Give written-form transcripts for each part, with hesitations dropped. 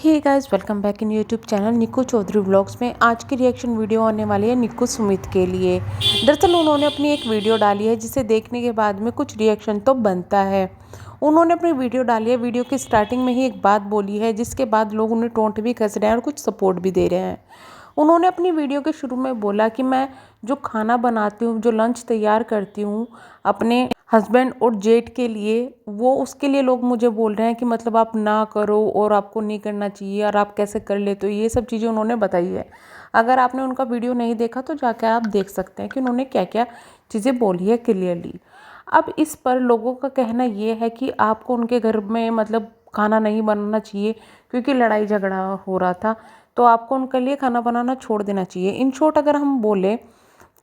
Hey guys, welcome back in YouTube channel Nikku Chaudhary vlogs में। आज की रिएक्शन वीडियो आने वाली है निक्कू सुमित के लिए। दरअसल उन्होंने अपनी एक वीडियो डाली है जिसे देखने के बाद में कुछ रिएक्शन तो बनता है। उन्होंने अपनी वीडियो डाली है, वीडियो की स्टार्टिंग में ही एक बात बोली है जिसके बाद लोग उन्हें टोंट भी कस रहे हैं और कुछ सपोर्ट भी दे रहे हैं। उन्होंने अपनी वीडियो के शुरू में बोला कि मैं जो खाना बनाती हूँ, जो लंच तैयार करती हूँ अपने हस्बैंड और जेठ के लिए, वो उसके लिए लोग मुझे बोल रहे हैं कि मतलब आप ना करो और आपको नहीं करना चाहिए और आप कैसे कर लेते हो। ये सब चीज़ें उन्होंने बताई है। अगर आपने उनका वीडियो नहीं देखा तो जाकर आप देख सकते हैं कि उन्होंने क्या क्या चीज़ें बोली है क्लियरली। अब इस पर लोगों का कहना ये है कि आपको उनके घर में मतलब खाना नहीं बनाना चाहिए क्योंकि लड़ाई झगड़ा हो रहा था, तो आपको उनके लिए खाना बनाना छोड़ देना चाहिए। इन शॉर्ट अगर हम बोले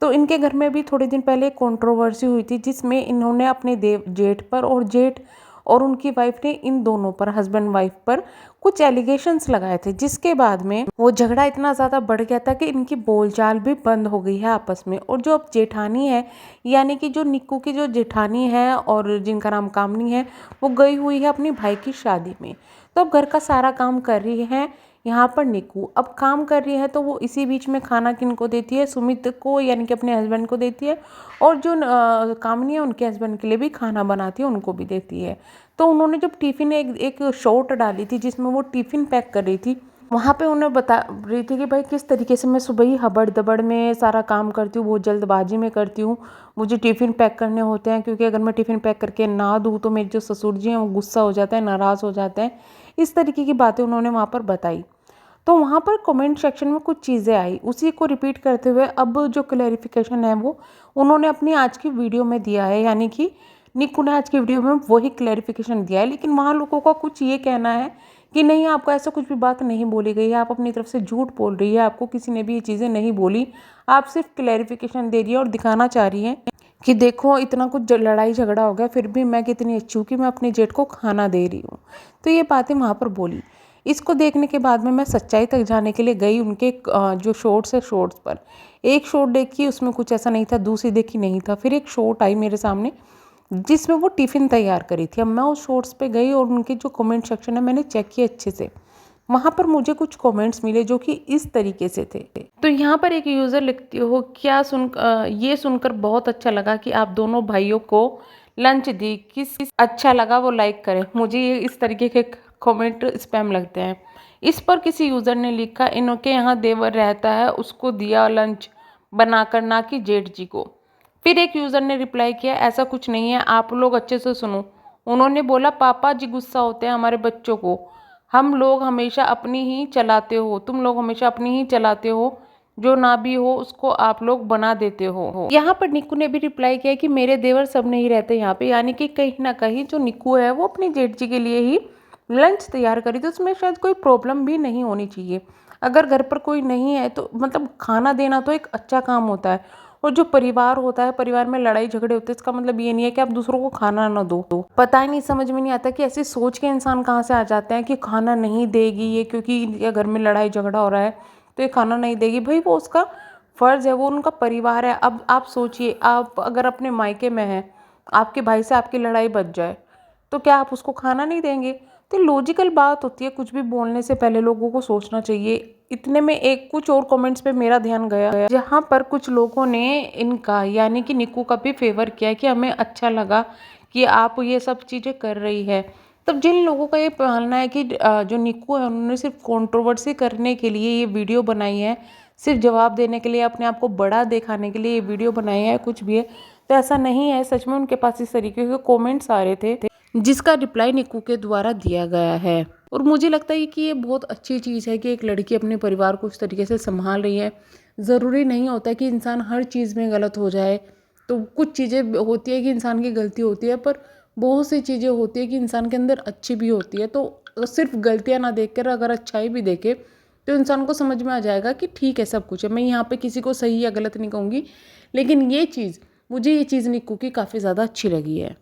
तो इनके घर में भी थोड़े दिन पहले कंट्रोवर्सी हुई थी जिसमें इन्होंने अपने जेठ पर और जेठ और उनकी वाइफ ने इन दोनों पर, हस्बैंड वाइफ पर कुछ एलिगेशंस लगाए थे, जिसके बाद में वो झगड़ा इतना ज़्यादा बढ़ गया था कि इनकी बोलचाल भी बंद हो गई है आपस में। और जो अब जेठानी है, यानी कि जो निक्कू की जो जेठानी है और जिनका नाम कामनी है, वो गई हुई है अपनी भाई की शादी में। तो अब घर का सारा काम कर रही है यहाँ पर निक्कू। अब काम कर रही है तो वो इसी बीच में खाना किनको देती है, सुमित को, यानी कि अपने हस्बैंड को देती है, और जो कामनी है उनके हस्बैंड के लिए भी खाना बनाती है, उनको भी देती है। तो उन्होंने जब टिफ़िन एक शॉर्ट डाली थी जिसमें वो टिफ़िन पैक कर रही थी, वहाँ पे उन्हें बता रही थी कि भाई किस तरीके से मैं सुबह ही हबड़ दबड़ में सारा काम करती हूँ, बहुत जल्दबाजी में करती हूँ, मुझे टिफ़िन पैक करने होते हैं क्योंकि अगर मैं टिफ़िन पैक करके ना दूँ तो मेरे जो ससुर जी हैं वो गुस्सा हो जाता है, नाराज़ हो जाते हैं। इस तरीके की बातें उन्होंने वहाँ पर बताई। तो वहाँ पर कमेंट सेक्शन में कुछ चीज़ें आई, उसी को रिपीट करते हुए अब जो क्लैरिफिकेशन है वो उन्होंने अपनी आज की वीडियो में दिया है, यानी कि निक्कू ने आज की वीडियो में वही क्लैरिफिकेशन दिया है। लेकिन वहाँ लोगों का कुछ ये कहना है कि नहीं, आपको ऐसा कुछ भी बात नहीं बोली गई है, आप अपनी तरफ से झूठ बोल रही है, आपको किसी ने भी ये चीज़ें नहीं बोली, आप सिर्फ क्लैरिफिकेशन दे रही है और दिखाना चाह रही है कि देखो इतना कुछ लड़ाई झगड़ा हो गया फिर भी मैं कितनी अच्छी हूँ कि मैं अपने जेठ को खाना दे रही हूँ। तो ये बातें वहाँ पर बोली। इसको देखने के बाद में मैं सच्चाई तक जाने के लिए गई उनके जो शॉर्ट्स है, शॉर्ट्स पर एक शॉर्ट देखी, उसमें कुछ ऐसा नहीं था, दूसरी देखी नहीं था, फिर एक शॉर्ट आई मेरे सामने जिसमें वो टिफ़िन तैयार करी थी। अब मैं उस शॉर्ट्स पे गई और उनके जो कमेंट सेक्शन है मैंने चेक किया अच्छे से। वहाँ पर मुझे कुछ कमेंट्स मिले जो कि इस तरीके से थे। तो यहाँ पर एक यूज़र लिखती हो, क्या ये सुनकर बहुत अच्छा लगा कि आप दोनों भाइयों को लंच दी, किस अच्छा लगा वो लाइक करें। मुझे ये इस तरीके के कमेंट स्पैम लगते हैं। इस पर किसी यूज़र ने लिखा, इनके यहाँ देवर रहता है, उसको दिया लंच बनाकर, ना कि जेठ जी को। फिर एक यूज़र ने रिप्लाई किया, ऐसा कुछ नहीं है, आप लोग अच्छे से सुनो। उन्होंने बोला, पापा जी गुस्सा होते हैं हमारे बच्चों को, हम लोग हमेशा अपनी ही चलाते हो, तुम लोग हमेशा अपनी ही चलाते हो, जो ना भी हो उसको आप लोग बना देते हो। यहाँ पर निक्कू ने भी रिप्लाई किया कि मेरे देवर सब नहीं रहते यहाँ पे, यानी कि कहीं ना कहीं जो निक्कू है वो अपनी जेठ जी के लिए ही लंच तैयार करी, तो उसमें शायद कोई प्रॉब्लम भी नहीं होनी चाहिए। अगर घर पर कोई नहीं है तो मतलब खाना देना तो एक अच्छा काम होता है, और जो परिवार होता है, परिवार में लड़ाई झगड़े होते हैं, इसका मतलब ये नहीं है कि आप दूसरों को खाना ना दो। तो पता ही नहीं, समझ में नहीं आता कि ऐसी सोच के इंसान कहाँ से आ जाते हैं कि खाना नहीं देगी ये क्योंकि इनके घर में लड़ाई झगड़ा हो रहा है तो ये खाना नहीं देगी। भाई वो उसका फ़र्ज़ है, वो उनका परिवार है। अब आप सोचिए, आप अगर अपने मायके में हैं, आपके भाई से आपकी लड़ाई बच जाए तो क्या आप उसको खाना नहीं देंगे? तो लॉजिकल बात होती है, कुछ भी बोलने से पहले लोगों को सोचना चाहिए। इतने में एक कुछ और कमेंट्स पे मेरा ध्यान गया जहाँ पर कुछ लोगों ने इनका, यानी कि निक्कू का भी फेवर किया कि हमें अच्छा लगा कि आप ये सब चीज़ें कर रही है। तब जिन लोगों का ये मानना है कि जो निक्कू है उन्होंने सिर्फ कंट्रोवर्सी करने के लिए ये वीडियो बनाई है, सिर्फ जवाब देने के लिए, अपने आप को बड़ा दिखाने के लिए ये वीडियो बनाई है, कुछ भी है, तो ऐसा नहीं है। सच में उनके पास इस तरीके के कमेंट्स आ रहे थे जिसका रिप्लाई निक्कू के द्वारा दिया गया है। और मुझे लगता है कि ये बहुत अच्छी चीज़ है कि एक लड़की अपने परिवार को इस तरीके से संभाल रही है। ज़रूरी नहीं होता कि इंसान हर चीज़ में गलत हो जाए। तो कुछ चीज़ें होती है कि इंसान की गलती होती है, पर बहुत सी चीज़ें होती है कि इंसान के अंदर अच्छी भी होती है। तो सिर्फ गलतियाँ ना देख कर अगर अच्छाई भी देखे तो इंसान को समझ में आ जाएगा कि ठीक है, सब कुछ है। मैं यहाँ पे किसी को सही या गलत नहीं कहूँगी, लेकिन ये चीज़, मुझे ये चीज़ निक्कू की काफ़ी ज़्यादा अच्छी लगी है।